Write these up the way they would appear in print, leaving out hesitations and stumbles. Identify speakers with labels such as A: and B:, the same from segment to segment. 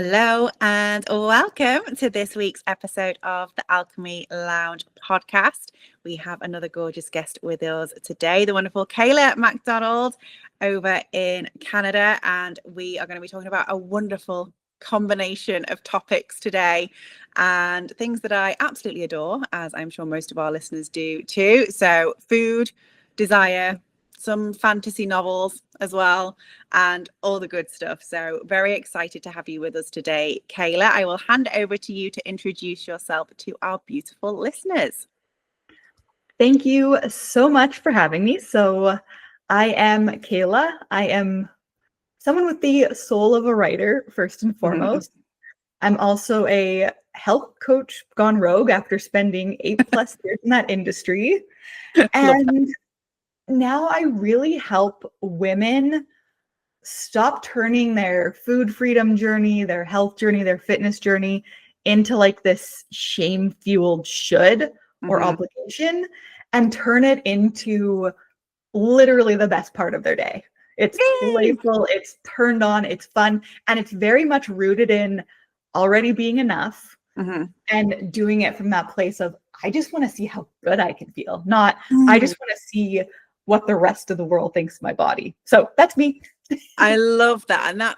A: Hello and welcome to this week's episode of the Alchemy Lounge Podcast. We have another gorgeous guest with us today, the wonderful Kayla MacDonald over in Canada. And we are going to be talking about a wonderful combination of topics today and things that I absolutely adore, as I'm sure most of our listeners do too. So food, desire, some fantasy novels as well, and all the good stuff. So very excited to have you with us today, Kayla. I will hand over to you to introduce yourself to our beautiful listeners.
B: Thank you so much for having me. So I am Kayla. I am someone with the soul of a writer, first and foremost. I'm also a health coach gone rogue after spending 8+ years in that industry. And now I really help women stop turning their food freedom journey, their health journey, their fitness journey into like this shame-fueled should or obligation, and turn it into literally the best part of their day. It's playful, it's turned on, it's fun, and it's very much rooted in already being enough and doing it from that place of, I just want to see how good I can feel, not I just want to see what the rest of the world thinks of my body. So that's me.
A: I love that. And that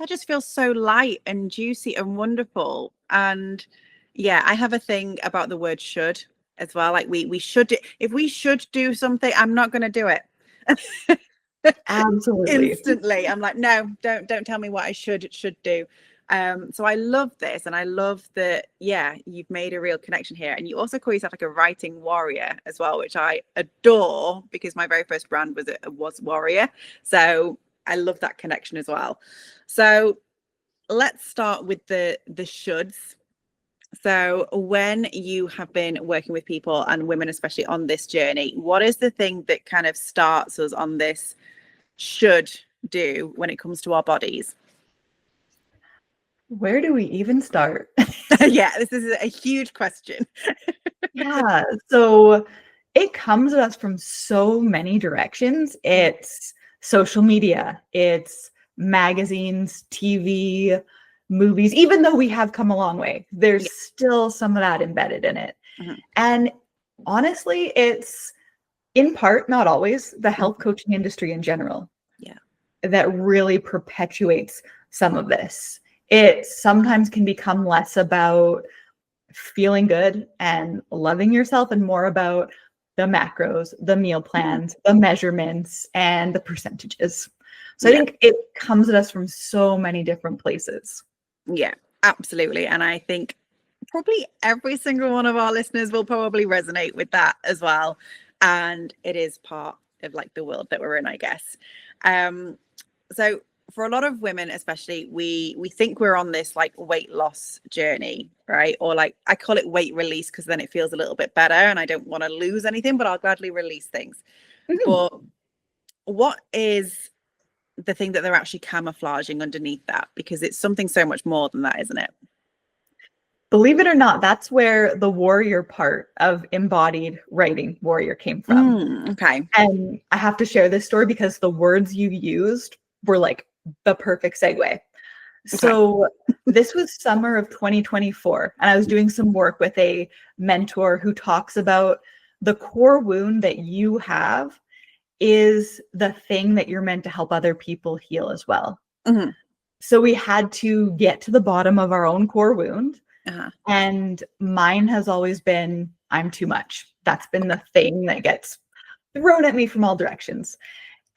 A: just feels so light and juicy and wonderful. And yeah, I have a thing about the word should as well. Like we should, if we should do something, I'm not going to do it.
B: Absolutely.
A: Instantly. I'm like, no, don't tell me what I should do. So I love this, and I love that, yeah, you've made a real connection here. And you also call yourself like a writing warrior as well, which I adore, because my very first brand was Warrior. So I love that connection as well. So let's start with the shoulds. So when you have been working with people and women, especially on this journey, what is the thing that kind of starts us on this should do when it comes to our bodies?
B: Where do we even start?
A: Yeah, this is a huge question.
B: Yeah, so it comes at us from so many directions. It's social media, it's magazines, TV, movies. Even though we have come a long way, there's still some of that embedded in it. And honestly, it's in part, not always, the health coaching industry in general that really perpetuates some of this. It sometimes can become less about feeling good and loving yourself and more about the macros, the meal plans, the measurements, and the percentages. So I think it comes at us from so many different places.
A: Yeah, absolutely. And I think probably every single one of our listeners will probably resonate with that as well. And it is part of like the world that we're in, I guess. So for a lot of women, especially, we think we're on this like weight loss journey, right? Or like I call it weight release, because then it feels a little bit better and I don't want to lose anything, but I'll gladly release things. But what is the thing that they're actually camouflaging underneath that? Because it's something so much more than that, isn't it?
B: Believe it or not, that's where the warrior part of embodied writing warrior came from.
A: Okay.
B: And I have to share this story because the words you used were like the perfect segue. So this was summer of 2024, and I was doing some work with a mentor who talks about the core wound that you have is the thing that you're meant to help other people heal as well. So we had to get to the bottom of our own core wound. And mine has always been, I'm too much. That's been the thing that gets thrown at me from all directions.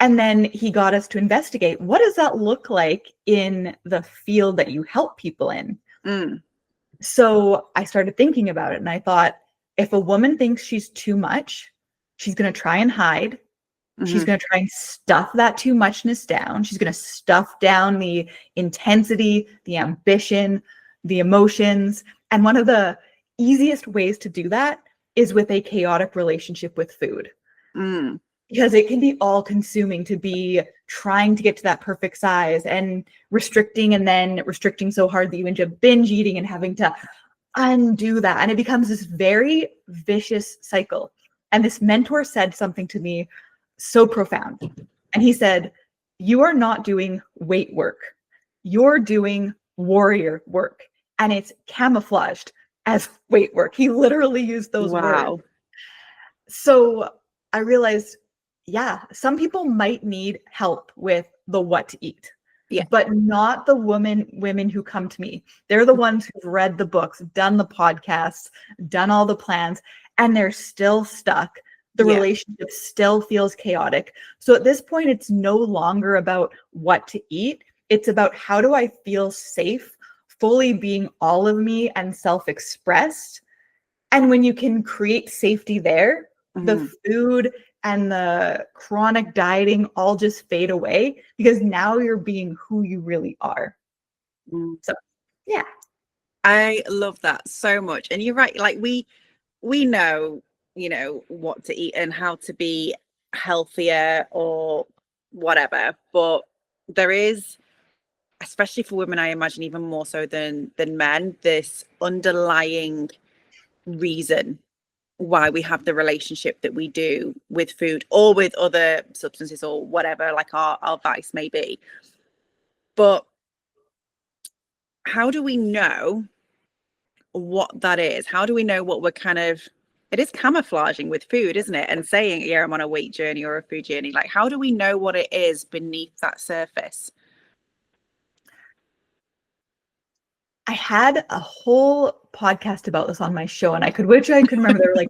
B: And then he got us to investigate, what does that look like in the field that you help people in? So I started thinking about it, and I thought, if a woman thinks she's too much, she's going to try and hide. She's going to try and stuff that too muchness down. She's going to stuff down the intensity, the ambition, the emotions. And one of the easiest ways to do that is with a chaotic relationship with food. Because it can be all consuming to be trying to get to that perfect size and restricting, and then restricting so hard that you end up binge eating and having to undo that. And it becomes this very vicious cycle. And this mentor said something to me so profound. And he said, you are not doing weight work. you're doing warrior work and it's camouflaged as weight work. He literally used those
A: Wow.
B: words. So I realized, yeah, some people might need help with the what to eat.
A: Yeah.
B: But not the women who come to me. They're the ones who've read the books, done the podcasts, done all the plans, and they're still stuck. The relationship still feels chaotic. So at this point, it's no longer about what to eat. It's about how do I feel safe, fully being all of me and self-expressed. And when you can create safety there, the food and the chronic dieting all just fade away because now you're being who you really are. So, yeah.
A: I love that so much. And you're right. Like we know, what to eat and how to be healthier or whatever. But there is, especially for women, I imagine even more so than men, this underlying reason why we have the relationship that we do with food or with other substances or whatever, like our vice may be. But how do we know what that is? How do we know what we're it is camouflaging with food, isn't it? And saying, yeah, I'm on a weight journey or a food journey. Like, how do we know what it is beneath that surface?
B: I had a whole podcast about this on my show, and I could remember there were like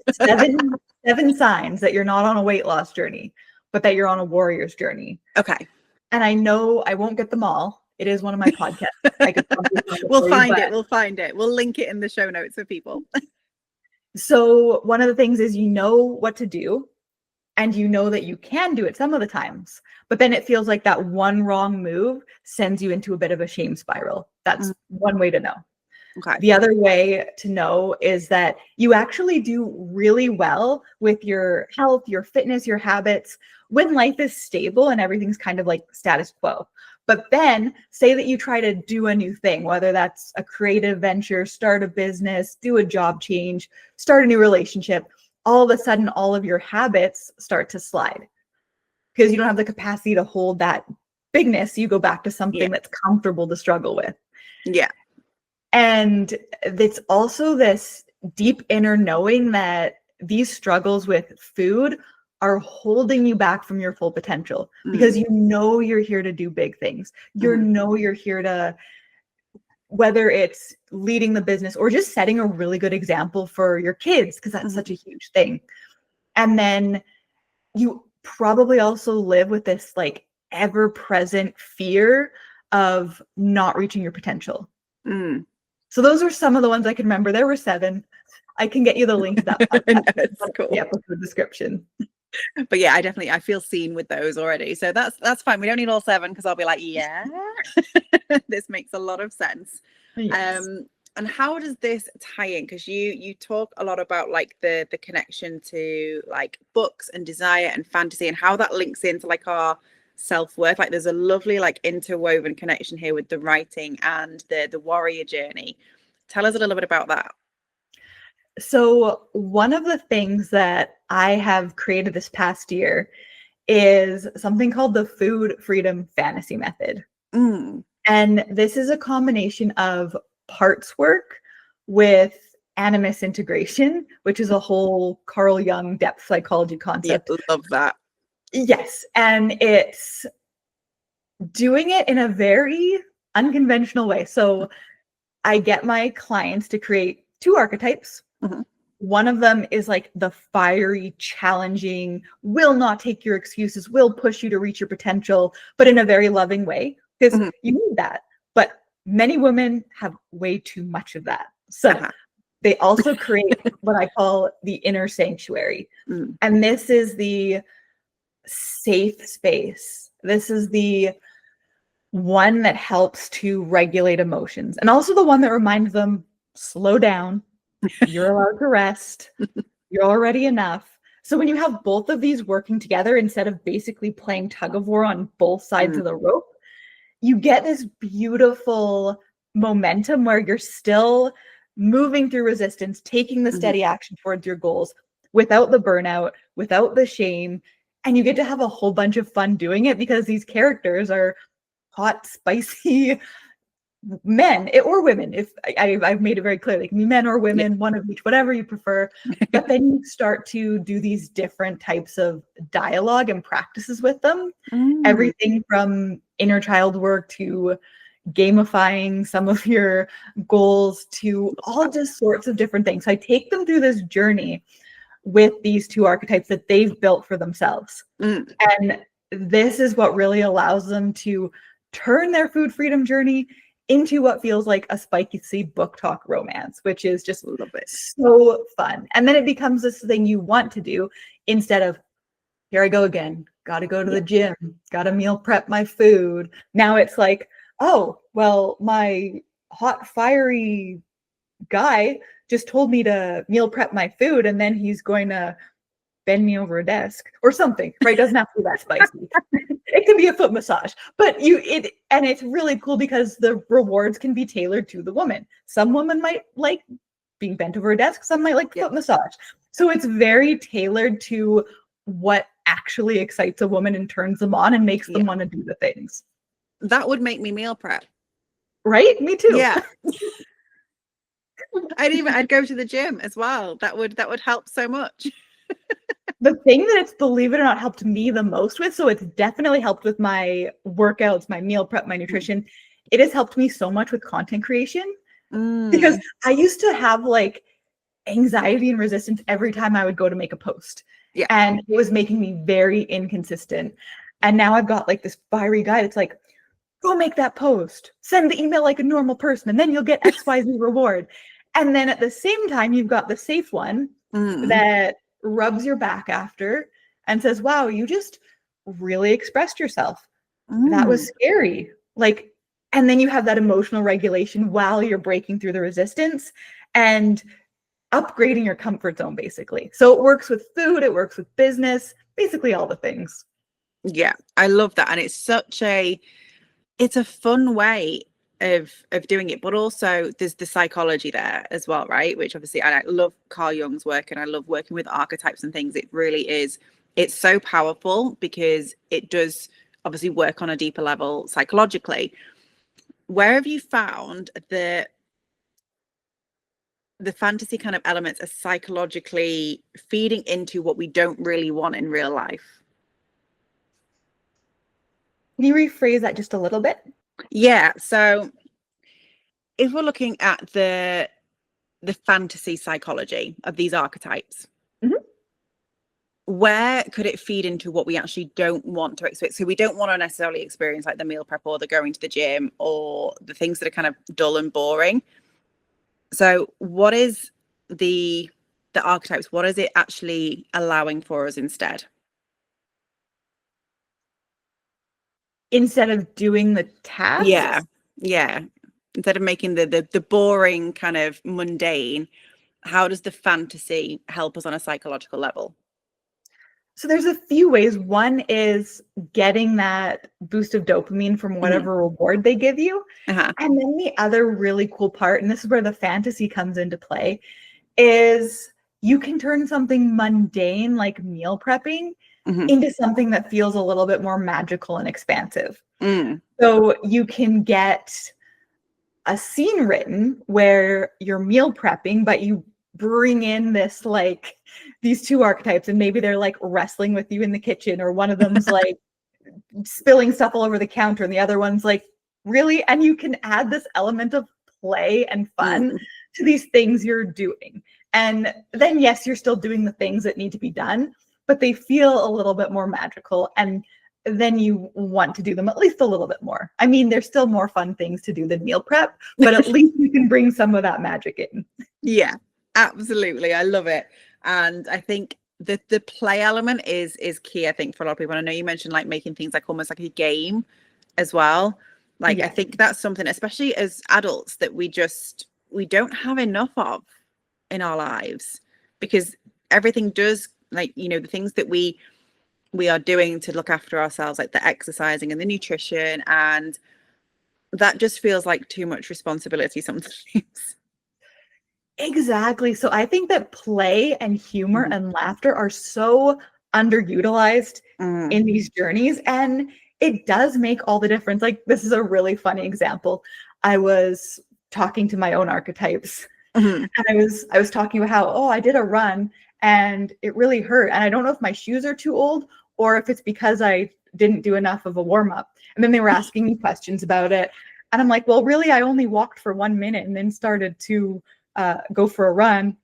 B: seven signs that you're not on a weight loss journey, but that you're on a warrior's journey.
A: Okay.
B: And I know I won't get them all. It is one of my podcasts. I could
A: We'll find it. We'll link it in the show notes for people.
B: So one of the things is you know what to do, and you know that you can do it some of the times, but then it feels like that one wrong move sends you into a bit of a shame spiral. That's one way to know.
A: Okay.
B: The other way to know is that you actually do really well with your health, your fitness, your habits when life is stable and everything's kind of like status quo. But then say that you try to do a new thing, whether that's a creative venture, start a business, do a job change, start a new relationship. All of a sudden, all of your habits start to slide because you don't have the capacity to hold that bigness. You go back to something that's comfortable to struggle with.
A: Yeah.
B: And it's also this deep inner knowing that these struggles with food are holding you back from your full potential because you know you're here to do big things. You know you're here to, whether it's leading the business or just setting a really good example for your kids, because that's such a huge thing. And then you probably also live with this like ever-present fear of not reaching your potential. So those are some of the ones I can remember. There were 7. I can get you the link to that podcast.
A: Cool.
B: The episode description.
A: But yeah, I feel seen with those already. So that's fine. We don't need all 7 because I'll be like, yeah, this makes a lot of sense. Yes. And how does this tie in? Because you talk a lot about like the connection to like books and desire and fantasy and how that links into like our self-worth. Like there's a lovely like interwoven connection here with the writing and the warrior journey. Tell us a little bit about that.
B: So one of the things that I have created this past year is something called the Food Freedom Fantasy Method. And this is a combination of parts work with animus integration, which is a whole Carl Jung depth psychology concept.
A: Yeah, love that.
B: Yes. And it's doing it in a very unconventional way. So I get my clients to create 2 archetypes. One of them is like the fiery, challenging, will not take your excuses, will push you to reach your potential, but in a very loving way, because you need that. But many women have way too much of that. So they also create what I call the inner sanctuary. And this is the safe space. This is the one that helps to regulate emotions, and also the one that reminds them, slow down. You're allowed to rest. You're already enough. So when you have both of these working together, instead of basically playing tug of war on both sides of the rope, you get this beautiful momentum where you're still moving through resistance, taking the steady action towards your goals without the burnout, without the shame. And you get to have a whole bunch of fun doing it because these characters are hot, spicy men or women. If I've made it very clear, like men or women, one of each, whatever you prefer. But then you start to do these different types of dialogue and practices with them. Everything from inner child work to gamifying some of your goals to all just sorts of different things. So I take them through this journey with these two archetypes that they've built for themselves. And this is what really allows them to turn their food freedom journey into what feels like a spicy book talk romance, which is just a little bit so fun. And then it becomes this thing you want to do instead of, here I go again, got to go to the gym, got to meal prep my food. Now it's like, oh, well, my hot, fiery guy just told me to meal prep my food, and then he's going to bend me over a desk or something, right? It doesn't have to be that spicy. It can be a foot massage, but and it's really cool because the rewards can be tailored to the woman. Some women might like being bent over a desk, some might like foot massage. So it's very tailored to what actually excites a woman and turns them on and makes them want to do the things.
A: That would make me meal prep.
B: Right? Me too.
A: Yeah. I'd go to the gym as well. That would help so much.
B: The thing that it's, believe it or not, helped me the most with, so it's definitely helped with my workouts, my meal prep, my nutrition. It has helped me so much with content creation because I used to have like anxiety and resistance every time I would go to make a post. Yeah. And it was making me very inconsistent. And now I've got like this fiery guy that's like, go make that post, send the email like a normal person, and then you'll get XYZ reward. And then at the same time, you've got the safe one that rubs your back after and says, wow, you just really expressed yourself. That was scary. Like, and then you have that emotional regulation while you're breaking through the resistance and upgrading your comfort zone, basically. So it works with food, it works with business, basically all the things.
A: Yeah, I love that. And it's a fun way of doing it, but also there's the psychology there as well, right? Which obviously, and I love Carl Jung's work and I love working with archetypes and things. It really is, it's so powerful because it does obviously work on a deeper level psychologically. Where have you found the fantasy kind of elements are psychologically feeding into what we don't really want in real life?
B: Can you rephrase that just a little bit?
A: Yeah. So if we're looking at the fantasy psychology of these archetypes, where could it feed into what we actually don't want to experience? So we don't want to necessarily experience like the meal prep or the going to the gym or the things that are kind of dull and boring. So what is the archetypes? What is it actually allowing for us instead?
B: Instead of doing the task?
A: Yeah. Instead of making the boring kind of mundane, how does the fantasy help us on a psychological level?
B: So there's a few ways. One is getting that boost of dopamine from whatever reward they give you. And then the other really cool part, and this is where the fantasy comes into play, is you can turn something mundane like meal prepping into something that feels a little bit more magical and expansive. So you can get a scene written where you're meal prepping, but you bring in this like these two archetypes, and maybe they're like wrestling with you in the kitchen, or one of them's like spilling stuff all over the counter and the other one's like, really? And you can add this element of play and fun to these things you're doing. And then yes, you're still doing the things that need to be done, but they feel a little bit more magical, and then you want to do them at least a little bit more. I mean, there's still more fun things to do than meal prep, but at least you can bring some of that magic in.
A: Yeah, absolutely. I love it. And I think that the play element is key, I think, for a lot of people. And I know you mentioned like making things like almost like a game as well. Like, I think that's something, especially as adults, that we don't have enough of in our lives, because everything does, like, you know, the things that we are doing to look after ourselves, like the exercising and the nutrition, and that just feels like too much responsibility sometimes.
B: Exactly. So I think that play and humor and laughter are so underutilized in these journeys. And it does make all the difference. Like, this is a really funny example. I was talking to my own archetypes, and I was talking about how, oh, I did a run and it really hurt. And I don't know if my shoes are too old or if it's because I didn't do enough of a warm up. And then they were asking me questions about it. And I'm like, well, really, I only walked for 1 minute and then started to go for a run.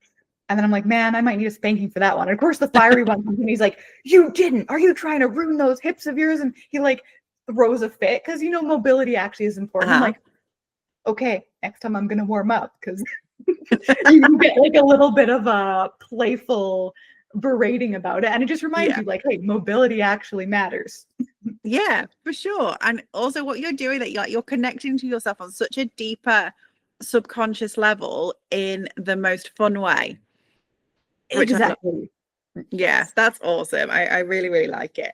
B: And then I'm like, man, I might need a spanking for that one. And of course, the fiery one comes and he's like, you didn't. Are you trying to ruin those hips of yours? And he like throws a fit because, you know, mobility actually is important. I'm like, okay, next time I'm going to warm up, because you get like a little bit of a playful berating about it. And it just reminds you like, hey, mobility actually matters.
A: Yeah, for sure. And also what you're doing, that you're connecting to yourself on such a deeper subconscious level in the most fun way.
B: Exactly.
A: Yeah, that's awesome. I really, really like it.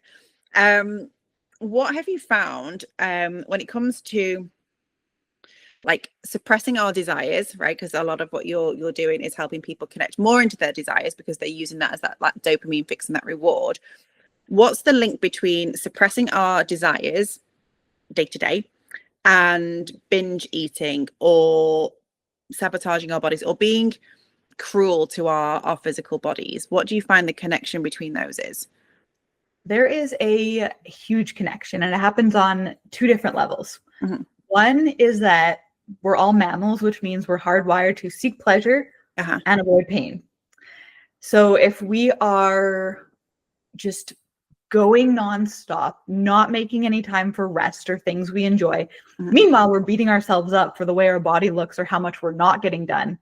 A: What have you found when it comes to like suppressing our desires, right? Because a lot of what you're doing is helping people connect more into their desires because they're using that as that like dopamine fix and that reward. What's the link between suppressing our desires day to day and binge eating or sabotaging our bodies or being cruel to our physical bodies? What do you find the connection between those is?
B: There is a huge connection, and it happens on two different levels. One is that we're all mammals, which means we're hardwired to seek pleasure and avoid pain. So if we are just going nonstop, not making any time for rest or things we enjoy, meanwhile, we're beating ourselves up for the way our body looks or how much we're not getting done,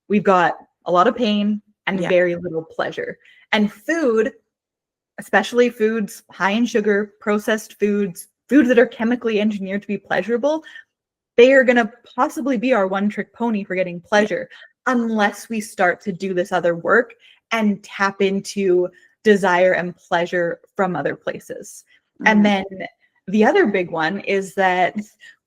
B: we've got a lot of pain and very little pleasure. And food, especially foods high in sugar, processed foods that are chemically engineered to be pleasurable, they are going to possibly be our one-trick pony for getting pleasure unless we start to do this other work and tap into desire and pleasure from other places. And then the other big one is that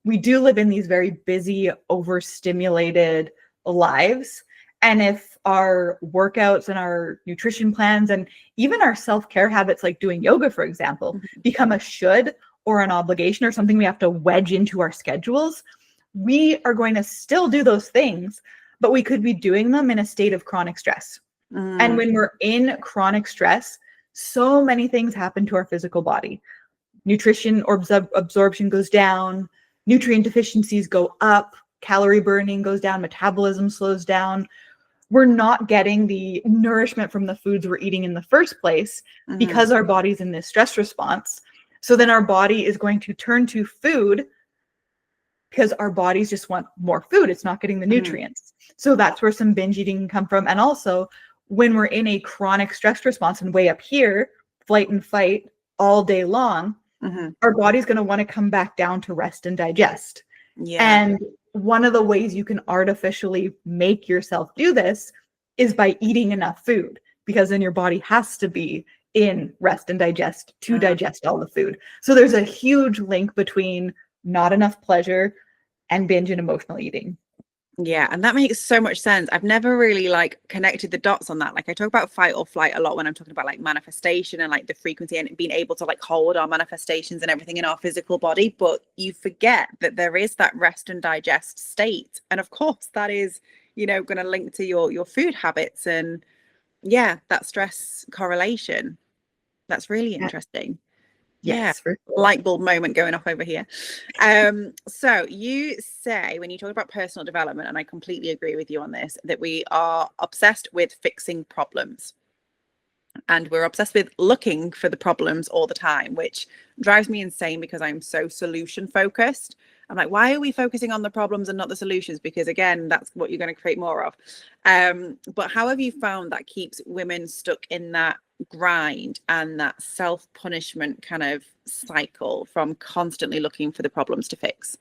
B: we do live in these very busy, overstimulated lives. And if our workouts and our nutrition plans and even our self-care habits, like doing yoga, for example, become a should or an obligation or something we have to wedge into our schedules, we are going to still do those things, but we could be doing them in a state of chronic stress. And when we're in chronic stress, so many things happen to our physical body. Nutrition or absorption goes down, nutrient deficiencies go up, calorie burning goes down, metabolism slows down. We're not getting the nourishment from the foods we're eating in the first place because our body's in this stress response. So then our body is going to turn to food because our bodies just want more food. It's not getting the nutrients. So that's where some binge eating can come from. And also, when we're in a chronic stress response and way up here, flight and fight all day long, our body's going to want to come back down to rest and digest. And one of the ways you can artificially make yourself do this is by eating enough food, because then your body has to be in rest and digest to digest all the food. So there's a huge link between not enough pleasure and binge and emotional eating.
A: Yeah, and that makes so much sense. I've never really like connected the dots on that. Like I talk about fight or flight a lot when I'm talking about like manifestation and like the frequency and being able to like hold our manifestations and everything in our physical body, but you forget that there is that rest and digest state. And of course that is, you know, going to link to your food habits and that stress correlation. That's really interesting.
B: Yes, for sure.
A: Light bulb moment going off over here. So you say when you talk about personal development, and I completely agree with you on this, that we are obsessed with fixing problems. And we're obsessed with looking for the problems all the time, which drives me insane because I'm so solution focused. I'm like, why are we focusing on the problems and not the solutions? Because again, that's what you're going to create more of. But how have you found that keeps women stuck in that grind and that self-punishment kind of cycle from constantly looking for the problems to fix?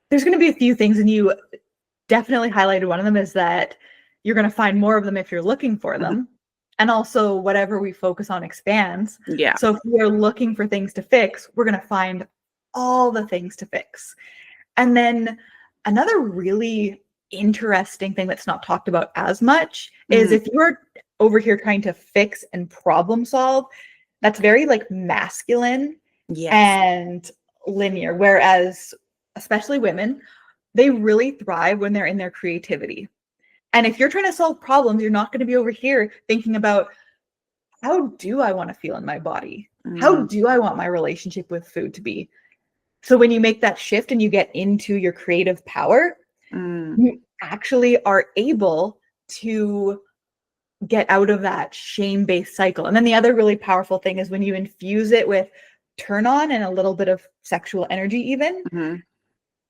B: There's going to be a few things, and you definitely highlighted one of them, is that you're going to find more of them if you're looking for them. And also whatever we focus on expands. So if we're looking for things to fix, we're going to find all the things to fix. And then another really interesting thing that's not talked about as much is if you're over here trying to fix and problem solve, that's very like masculine and linear. Whereas, especially women, they really thrive when they're in their creativity. And if you're trying to solve problems, you're not going to be over here thinking about, how do I want to feel in my body? How do I want my relationship with food to be? So when you make that shift and you get into your creative power, you actually are able to get out of that shame-based cycle. And then the other really powerful thing is when you infuse it with turn on and a little bit of sexual energy even,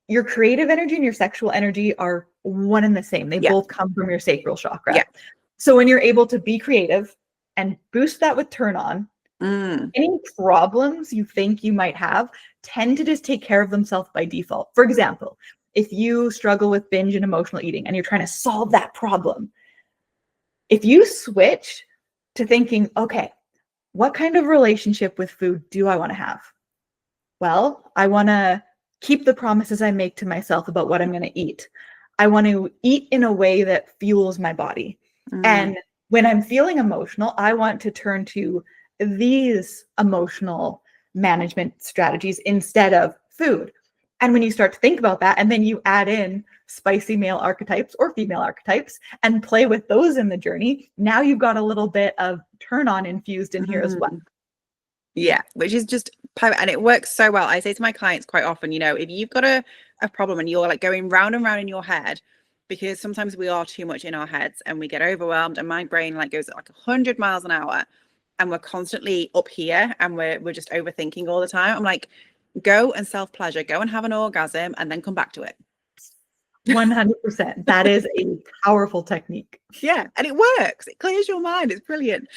B: your creative energy and your sexual energy are one and the same. They both come from your sacral chakra. So when you're able to be creative and boost that with turn on, any problems you think you might have tend to just take care of themselves by default. For example, if you struggle with binge and emotional eating and you're trying to solve that problem, if you switch to thinking, okay, what kind of relationship with food do I want to have? Well, I want to keep the promises I make to myself about what I'm going to eat. I want to eat in a way that fuels my body. And when I'm feeling emotional, I want to turn to these emotional management strategies instead of food. And when you start to think about that, and then you add in spicy male archetypes or female archetypes and play with those in the journey, now you've got a little bit of turn on infused in here as well.
A: Yeah, which is just, and it works so well. I say to my clients quite often, you know, if you've got a problem and you're like going round and round in your head, because sometimes we are too much in our heads and we get overwhelmed, and my brain like goes at like 100 miles an hour and we're constantly up here and we're just overthinking all the time. I'm like, go and self-pleasure, go and have an orgasm and then come back to it.
B: 100%. That is a powerful technique.
A: Yeah, and it works. It clears your mind. It's brilliant.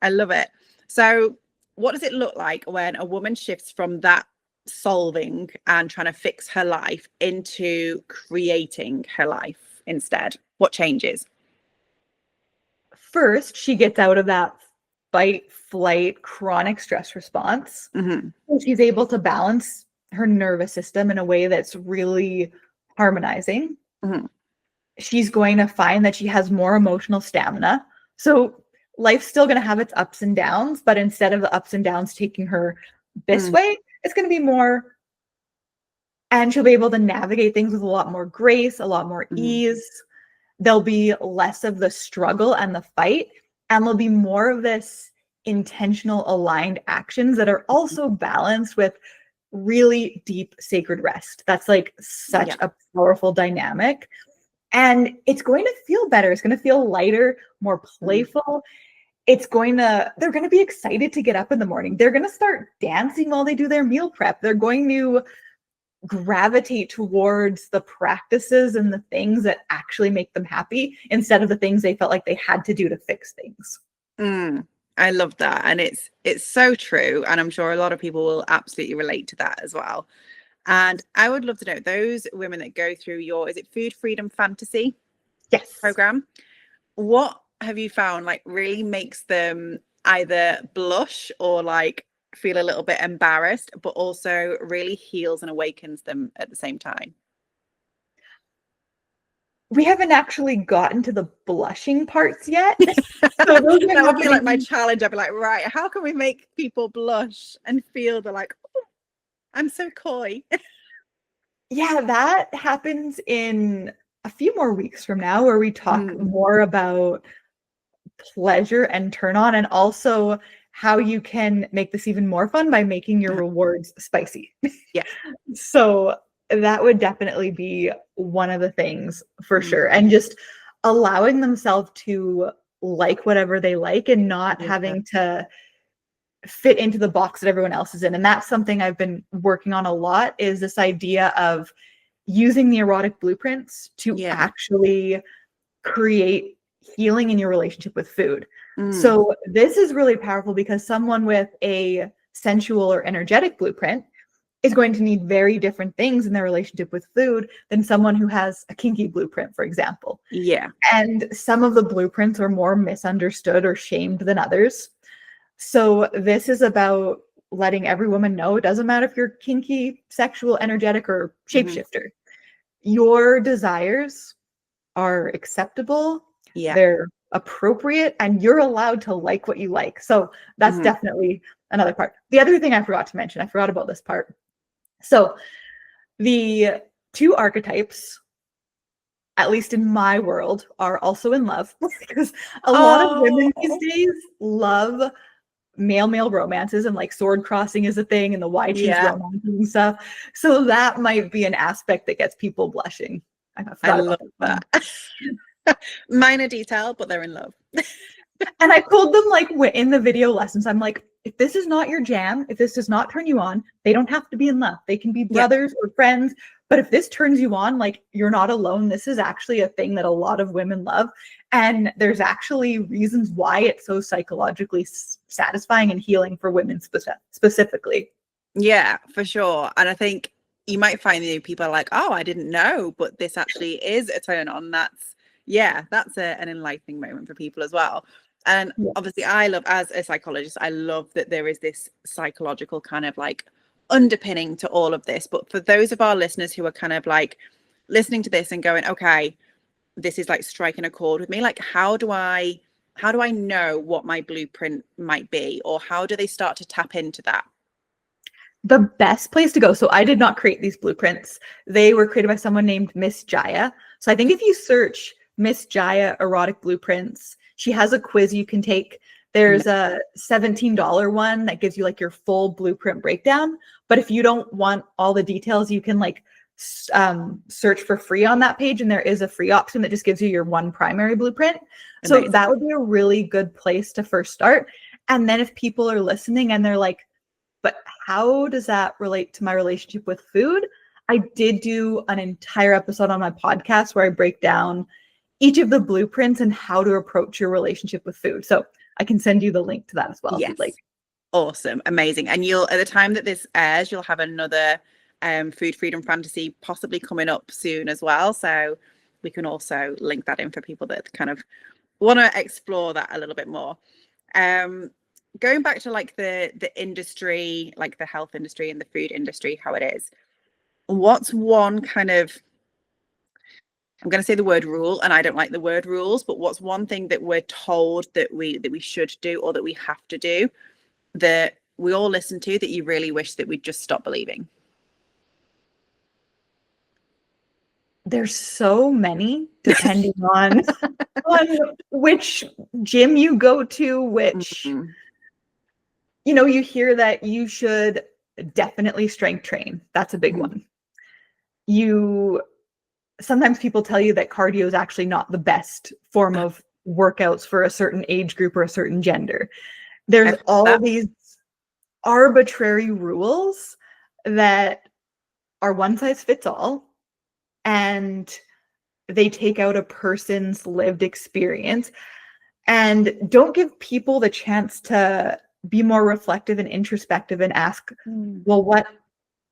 A: I love it. So what does it look like when a woman shifts from that solving and trying to fix her life into creating her life instead? What changes?
B: First, she gets out of that fight, flight, chronic stress response. She's able to balance her nervous system in a way that's really harmonizing. She's going to find that she has more emotional stamina. So life's still going to have its ups and downs, but instead of the ups and downs taking her this way, it's going to be more, and she'll be able to navigate things with a lot more grace, a lot more ease. There'll be less of the struggle and the fight, and there'll be more of this intentional aligned actions that are also balanced with really deep sacred rest. That's like such a powerful dynamic. And it's going to feel better. It's going to feel lighter, more playful. They're going to be excited to get up in the morning. They're going to start dancing while they do their meal prep. They're going to gravitate towards the practices and the things that actually make them happy instead of the things they felt like they had to do to fix things.
A: I love that. And it's so true. And I'm sure a lot of people will absolutely relate to that as well. And I would love to know, those women that go through your, is it Food Freedom Fantasy program? What have you found like really makes them either blush or like feel a little bit embarrassed, but also really heals and awakens them at the same time?
B: We haven't actually gotten to the blushing parts yet.
A: So that would be like my challenge. I'd be like, right, how can we make people blush and feel they're like, oh, I'm so coy?
B: Yeah, that happens in a few more weeks from now, where we talk more about pleasure and turn on, and also how you can make this even more fun by making your rewards spicy. So that would definitely be one of the things for sure. And just allowing themselves to like whatever they like and not having to fit into the box that everyone else is in. And that's something I've been working on a lot, is this idea of using the erotic blueprints to actually create healing in your relationship with food. So this is really powerful because someone with a sensual or energetic blueprint is going to need very different things in their relationship with food than someone who has a kinky blueprint, for example. And some of the blueprints are more misunderstood or shamed than others. So this is about letting every woman know it doesn't matter if you're kinky, sexual, energetic, or shapeshifter. Your desires are acceptable. They're appropriate, and you're allowed to like what you like. So that's definitely another part. The other thing I forgot to mention, I forgot about this part. So the two archetypes, at least in my world, are also in love, because a lot of women these days love male romances, and like sword crossing is a thing, and the why choose romance and stuff. So that might be an aspect that gets people blushing.
A: I love that. Minor detail, but they're in love.
B: And I told them, like, in the video lessons, I'm like, if this is not your jam, if this does not turn you on, they don't have to be in love. They can be brothers or friends. But if this turns you on, like, you're not alone. This is actually a thing that a lot of women love. And there's actually reasons why it's so psychologically satisfying and healing for women specifically. Yeah,
A: for sure. And I think you might find that people are like, oh, I didn't know, but this actually is a turn on. That's an enlightening moment for people as well. And obviously I love, as a psychologist, I love that there is this psychological kind of like underpinning to all of this. But for those of our listeners who are kind of like listening to this and going, okay, this is like striking a chord with me, like how do I know what my blueprint might be, or how do they start to tap into that?
B: The best place to go. So I did not create these blueprints. They were created by someone named Miss Jaya. So I think if you search Miss Jaya erotic blueprints, she has a quiz you can take. There's a $17 one that gives you like your full blueprint breakdown. But if you don't want all the details, you can like search for free on that page. And there is a free option that just gives you your one primary blueprint. Amazing. So that would be a really good place to first start. And then if people are listening and they're like, but how does that relate to my relationship with food? I did do an entire episode on my podcast where I break down each of the blueprints and how to approach your relationship with food. So I can send you the link to that as well.
A: Yes.
B: If you'd like.
A: Awesome. Amazing. And at the time that this airs, you'll have another Food Freedom Fantasy possibly coming up soon as well. So we can also link that in for people that kind of want to explore that a little bit more. Going back to like the industry, like the health industry and the food industry, how it is, what's one kind of, I'm going to say the word rule, and I don't like the word rules, but what's one thing that we're told that we should do, or that we have to do, that we all listen to, that you really wish that we'd just stop believing?
B: There's so many, depending on which gym you go to, which, you know, you hear that you should definitely strength train. That's a big one. Sometimes people tell you that cardio is actually not the best form of workouts for a certain age group or a certain gender. There's all these arbitrary rules that are one size fits all, and they take out a person's lived experience and don't give people the chance to be more reflective and introspective and ask, well, what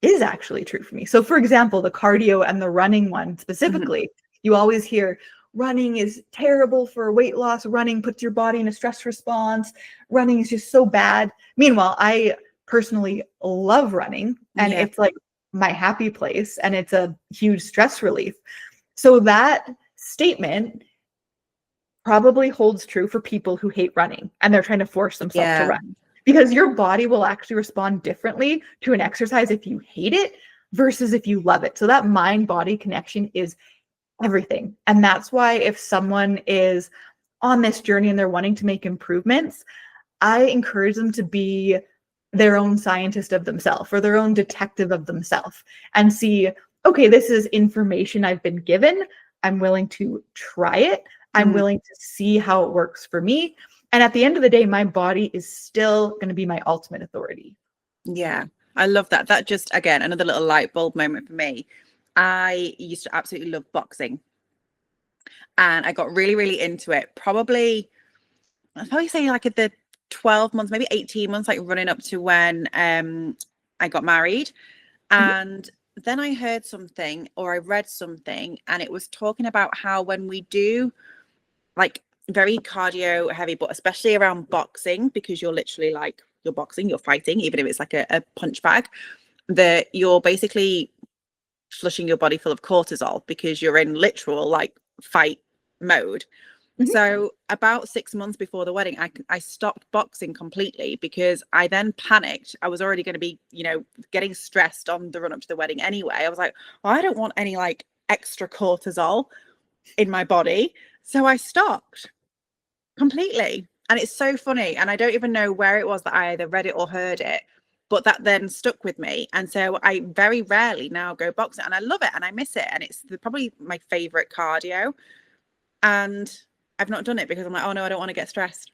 B: is actually true for me? So for example, the cardio and the running one specifically, you always hear running is terrible for weight loss. Running puts your body in a stress response. Running is just so bad. Meanwhile, I personally love running, and it's like my happy place, and it's a huge stress relief. So that statement probably holds true for people who hate running and they're trying to force themselves to run, because your body will actually respond differently to an exercise if you hate it versus if you love it. So that mind-body connection is everything. And that's why if someone is on this journey and they're wanting to make improvements, I encourage them to be their own scientist of themselves, or their own detective of themselves, and see, okay, this is information I've been given. I'm willing to try it. I'm willing to see how it works for me. And at the end of the day, my body is still going to be my ultimate authority.
A: Yeah, I love that. That just, again, another little light bulb moment for me. I used to absolutely love boxing. And I got really, really into it. I'd probably say like at the 12 months, maybe 18 months, like running up to when I got married. And then I heard something, or I read something, and it was talking about how when we do like very cardio heavy, but especially around boxing, because you're literally like, you're boxing, you're fighting, even if it's like a punch bag, that you're basically flushing your body full of cortisol because you're in literal like fight mode. So about 6 months before the wedding, I stopped boxing completely because I then panicked. I was already going to be, getting stressed on the run up to the wedding anyway. I was like, well, I don't want any like extra cortisol in my body. So I stopped completely. And it's so funny. And I don't even know where it was that I either read it or heard it, but that then stuck with me. And so I very rarely now go boxing, and I love it and I miss it. And it's probably my favorite cardio. And I've not done it because I'm like, oh no, I don't want to get stressed.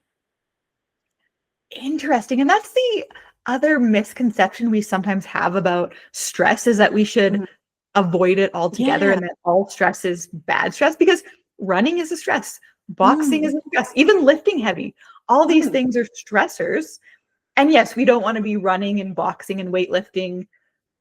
B: Interesting. And that's the other misconception we sometimes have about stress, is that we should avoid it altogether, and that all stress is bad stress, because running is a stress. Boxing is a stress. Even lifting heavy. All these things are stressors. And yes, we don't want to be running and boxing and weightlifting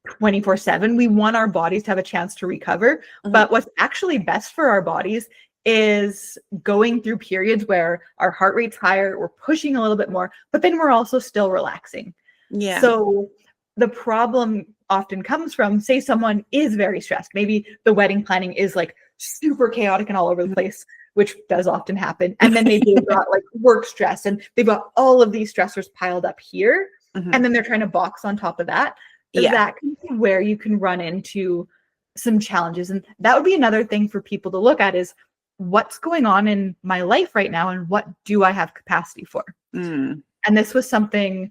B: 24/7. We want our bodies to have a chance to recover. But what's actually best for our bodies is going through periods where our heart rate's higher, we're pushing a little bit more, but then we're also still relaxing. Yeah. So the problem often comes from, say someone is very stressed. Maybe the wedding planning is like super chaotic and all over the place, which does often happen. And then maybe they've got like work stress and they've got all of these stressors piled up here. And then they're trying to box on top of that. That can be where you can run into some challenges. And that would be another thing for people to look at, is what's going on in my life right now and what do I have capacity for? And this was something,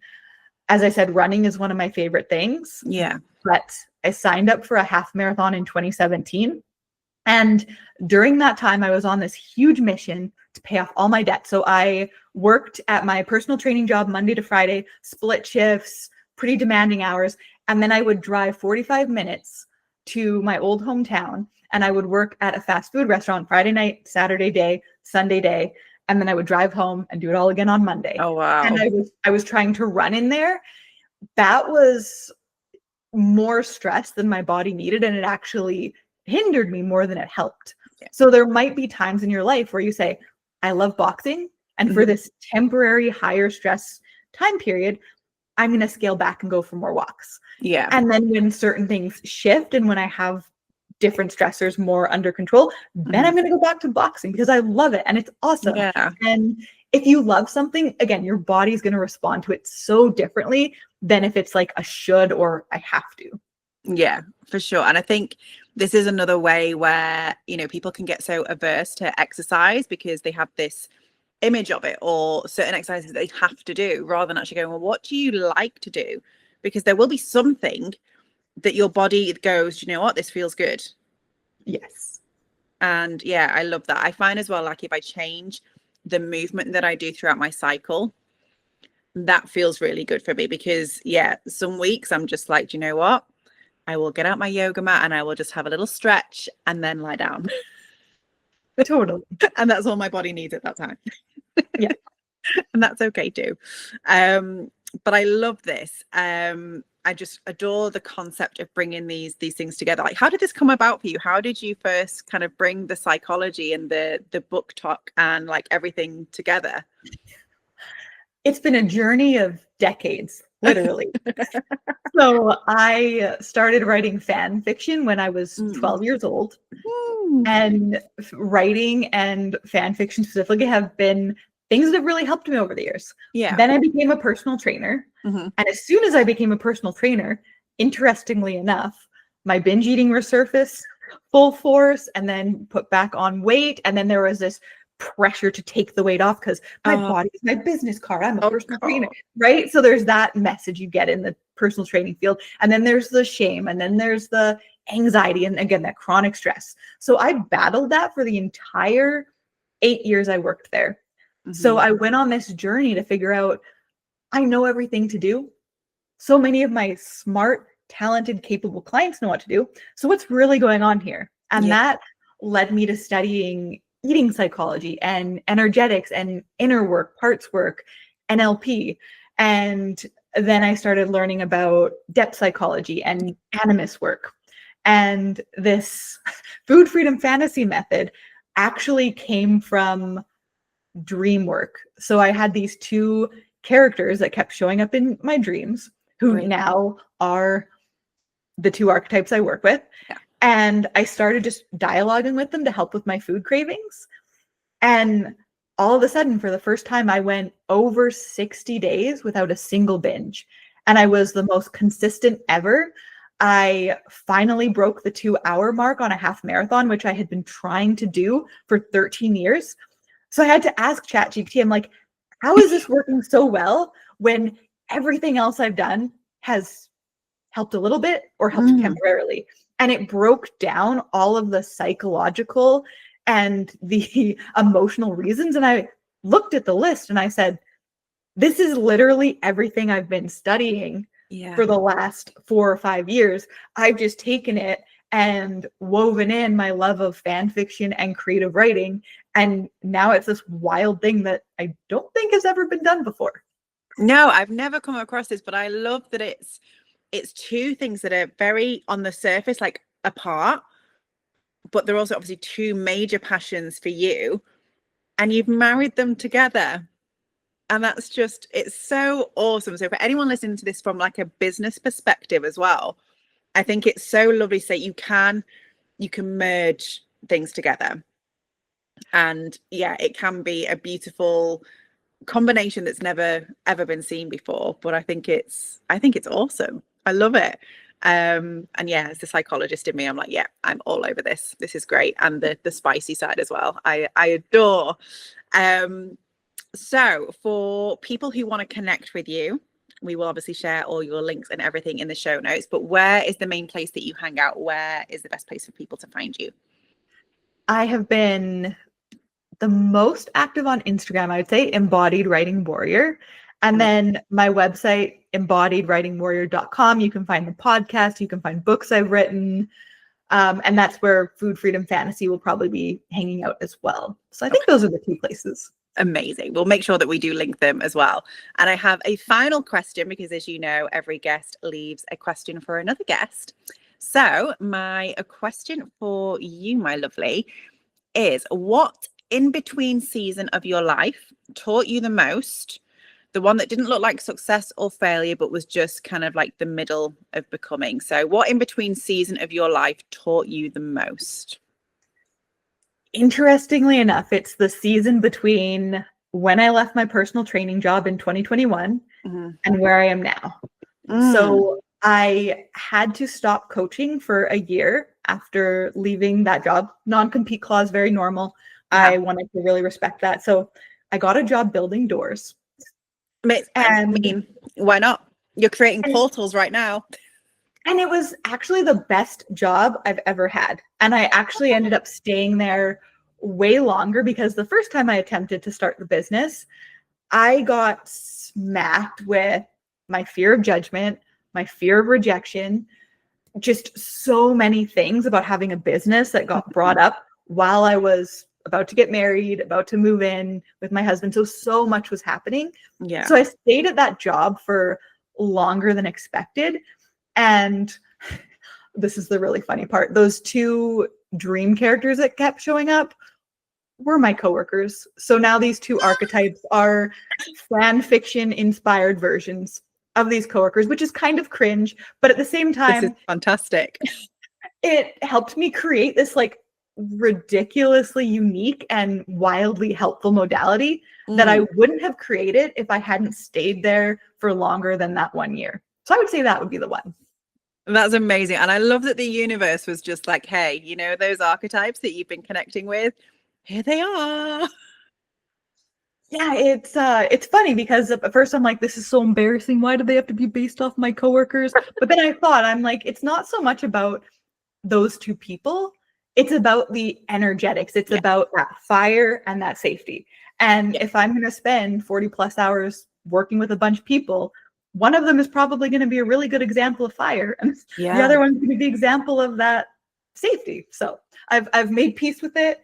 B: as I said, running is one of my favorite things. Yeah. But I signed up for a half marathon in 2017. And during that time, I was on this huge mission to pay off all my debt. So I worked at my personal training job Monday to Friday, split shifts, pretty demanding hours. And then I would drive 45 minutes to my old hometown, and I would work at a fast food restaurant Friday night, Saturday day, Sunday day. And then I would drive home and do it all again on Monday. Oh, wow. And I was trying to run in there. That was more stress than my body needed. And it actually hindered me more than it helped. Yeah. So there might be times in your life where you say, I love boxing, and for this temporary higher stress time period, I'm going to scale back and go for more walks. Yeah. And then when certain things shift and when I have different stressors more under control, then I'm going to go back to boxing because I love it and it's awesome. Yeah. And if you love something, again, your body's going to respond to it so differently than if it's like a should or I have to.
A: Yeah, for sure. And I think this is another way where, people can get so averse to exercise because they have this image of it or certain exercises they have to do, rather than actually going, well, what do you like to do? Because there will be something that your body goes, you know what, this feels good. Yes. And yeah, I love that. I find as well, like if I change the movement that I do throughout my cycle, that feels really good for me, because some weeks I'm just like, do you know what? I will get out my yoga mat and I will just have a little stretch and then lie down. Totally. And that's all my body needs at that time. Yeah. And that's okay too. But I love this. I just adore the concept of bringing these things together. Like, how did this come about for you? How did you first kind of bring the psychology and the book talk and like everything together?
B: It's been a journey of decades, literally. So I started writing fan fiction when I was 12 years old. And writing and fan fiction specifically have been things that have really helped me over the years. Yeah. Then I became a personal trainer. And as soon as I became a personal trainer, interestingly enough, my binge eating resurfaced full force and then put back on weight. And then there was this pressure to take the weight off because my body is my business card. I'm a personal trainer, right? So there's that message you get in the personal training field. And then there's the shame, and then there's the anxiety, and again, that chronic stress. So I battled that for the entire 8 years I worked there. So I went on this journey to figure out, I know everything to do. So many of my smart, talented, capable clients know what to do. So what's really going on here? And that led me to studying eating psychology and energetics and inner work, parts work, NLP. And then I started learning about depth psychology and animus work. And this food freedom fantasy method actually came from dream work. So I had these two characters that kept showing up in my dreams, who now are the two archetypes I work with. Yeah. And I started just dialoguing with them to help with my food cravings. And all of a sudden, for the first time, I went over 60 days without a single binge. And I was the most consistent ever. I finally broke the 2-hour mark on a half marathon, which I had been trying to do for 13 years. So I had to ask ChatGPT, I'm like, how is this working so well when everything else I've done has helped a little bit or helped temporarily? And it broke down all of the psychological and the emotional reasons. And I looked at the list and I said, this is literally everything I've been studying for the last 4 or 5 years. I've just taken it and woven in my love of fan fiction and creative writing. And now it's this wild thing that I don't think has ever been done before.
A: No, I've never come across this, but I love that it's two things that are very on the surface, like apart, but they're also obviously two major passions for you, and you've married them together. And that's just, it's so awesome. So for anyone listening to this from like a business perspective as well, I think it's so lovely to say you can merge things together. And yeah, it can be a beautiful combination that's never ever been seen before. But I think it's awesome. I love it. And yeah, as the psychologist in me, I'm like, yeah, I'm all over this. This is great. And the spicy side as well. I adore. So for people who want to connect with you, we will obviously share all your links and everything in the show notes. But where is the main place that you hang out? Where is the best place for people to find you?
B: I have been the most active on Instagram, I would say Embodied Writing Warrior. And then my website, embodiedwritingwarrior.com. You can find the podcast. You can find books I've written. And that's where Food Freedom Fantasy will probably be hanging out as well. So I think those are the two places.
A: Amazing. We'll make sure that we do link them as well. And I have a final question because, as you know, every guest leaves a question for another guest. So my question for you, my lovely, is what in-between season of your life taught you the most? The one that didn't look like success or failure, but was just kind of like the middle of becoming. So what in-between season of your life taught you the most?
B: Interestingly enough, it's the season between when I left my personal training job in 2021 and where I am now. So I had to stop coaching for a year after leaving that job. Non-compete clause, very normal. Yeah. I wanted to really respect that. So I got a job building doors.
A: I mean, why not? You're creating portals right now.
B: And it was actually the best job I've ever had. And I actually ended up staying there way longer because the first time I attempted to start the business, I got smacked with my fear of judgment, my fear of rejection, just so many things about having a business that got brought up while I was about to get married, about to move in with my husband. So much was happening. Yeah. So I stayed at that job for longer than expected. And this is the really funny part. Those two dream characters that kept showing up were my coworkers. So now these two archetypes are fan fiction inspired versions of these coworkers, which is kind of cringe, but at the same time,
A: this is fantastic.
B: It helped me create this like ridiculously unique and wildly helpful modality that I wouldn't have created if I hadn't stayed there for longer than that 1 year. So I would say that would be the one.
A: That's amazing. And I love that the universe was just like, hey, you know, those archetypes that you've been connecting with, here they are.
B: Yeah, it's funny because at first I'm like, this is so embarrassing. Why do they have to be based off my coworkers? But then I thought, I'm like, it's not so much about those two people. It's about the energetics. It's about that fire and that safety. And if I'm going to spend 40 plus hours working with a bunch of people, one of them is probably going to be a really good example of fire. And the other one's going to be the example of that safety. So I've made peace with it.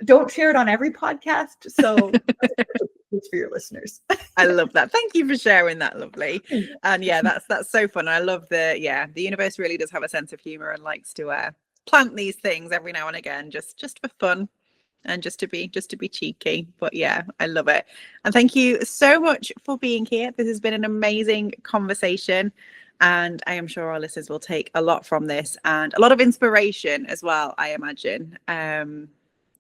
B: Don't share it on every podcast. So it's for your listeners.
A: I love that. Thank you for sharing that, lovely. And yeah, that's so fun. I love the universe really does have a sense of humor and likes to plant these things every now and again, just for fun and just to be cheeky. But yeah, I love it. And thank you so much for being here. This has been an amazing conversation. And I am sure our listeners will take a lot from this and a lot of inspiration as well, I imagine. And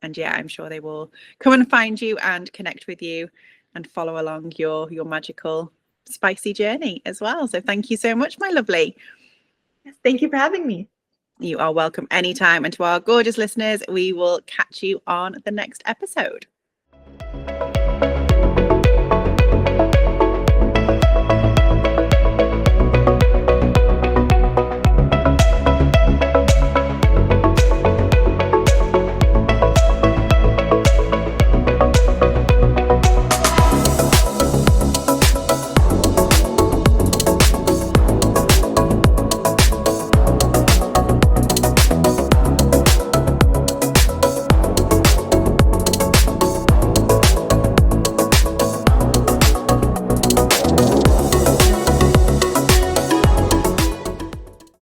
A: And yeah, I'm sure they will come and find you and connect with you and follow along your magical, spicy journey as well. So thank you so much, my lovely.
B: Yes, thank you for having me.
A: You are welcome anytime. And to our gorgeous listeners, we will catch you on the next episode.